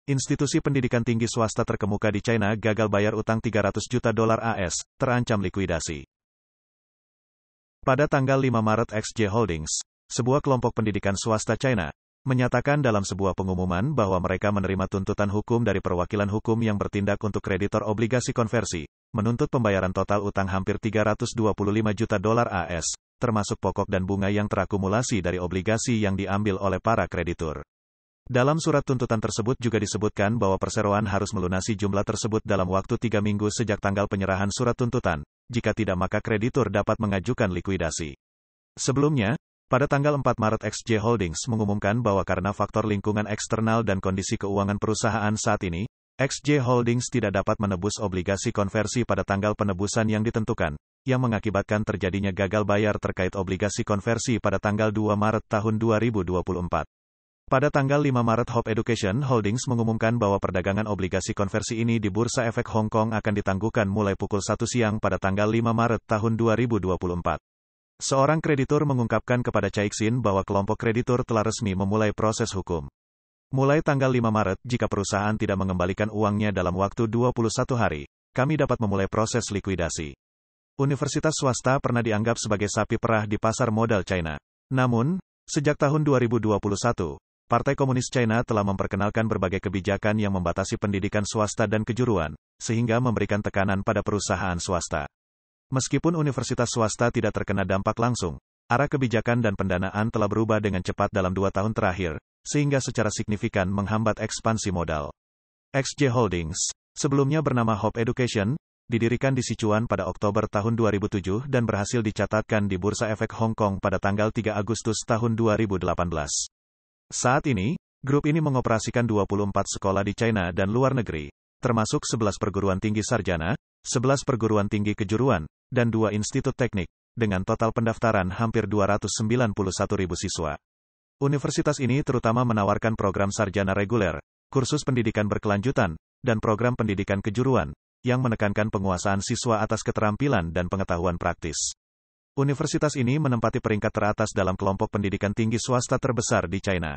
institusi pendidikan tinggi swasta terkemuka di China gagal bayar utang 300 juta dolar AS, terancam likuidasi. Pada tanggal 5 Maret XJ Holdings, sebuah kelompok pendidikan swasta China, menyatakan dalam sebuah pengumuman bahwa mereka menerima tuntutan hukum dari perwakilan hukum yang bertindak untuk kreditor obligasi konversi, menuntut pembayaran total utang hampir 325 juta dolar AS, termasuk pokok dan bunga yang terakumulasi dari obligasi yang diambil oleh para kreditur. Dalam surat tuntutan tersebut juga disebutkan bahwa perseroan harus melunasi jumlah tersebut dalam waktu 3 minggu sejak tanggal penyerahan surat tuntutan, jika tidak maka kreditur dapat mengajukan likuidasi. Sebelumnya, pada tanggal 4 Maret XJ Holdings mengumumkan bahwa karena faktor lingkungan eksternal dan kondisi keuangan perusahaan saat ini, XJ Holdings tidak dapat menebus obligasi konversi pada tanggal penebusan yang ditentukan, yang mengakibatkan terjadinya gagal bayar terkait obligasi konversi pada tanggal 2 Maret tahun 2024. Pada tanggal 5 Maret Hope Education Holdings mengumumkan bahwa perdagangan obligasi konversi ini di Bursa Efek Hong Kong akan ditangguhkan mulai pukul 1 siang pada tanggal 5 Maret tahun 2024. Seorang kreditur mengungkapkan kepada Caixin bahwa kelompok kreditur telah resmi memulai proses hukum. Mulai tanggal 5 Maret, jika perusahaan tidak mengembalikan uangnya dalam waktu 21 hari, kami dapat memulai proses likuidasi. Universitas swasta pernah dianggap sebagai sapi perah di pasar modal China. Namun, sejak tahun 2021, Partai Komunis China telah memperkenalkan berbagai kebijakan yang membatasi pendidikan swasta dan kejuruan, sehingga memberikan tekanan pada perusahaan swasta. Meskipun universitas swasta tidak terkena dampak langsung, arah kebijakan dan pendanaan telah berubah dengan cepat dalam 2 tahun terakhir, sehingga secara signifikan menghambat ekspansi modal. XJ Holdings, sebelumnya bernama Hope Education, didirikan di Sichuan pada Oktober tahun 2007 dan berhasil dicatatkan di Bursa Efek Hong Kong pada tanggal 3 Agustus tahun 2018. Saat ini, grup ini mengoperasikan 24 sekolah di China dan luar negeri, termasuk 11 perguruan tinggi sarjana, 11 perguruan tinggi kejuruan, dan 2 institut teknik, dengan total pendaftaran hampir 291.000 siswa. Universitas ini terutama menawarkan program sarjana reguler, kursus pendidikan berkelanjutan, dan program pendidikan kejuruan, yang menekankan penguasaan siswa atas keterampilan dan pengetahuan praktis. Universitas ini menempati peringkat teratas dalam kelompok pendidikan tinggi swasta terbesar di China.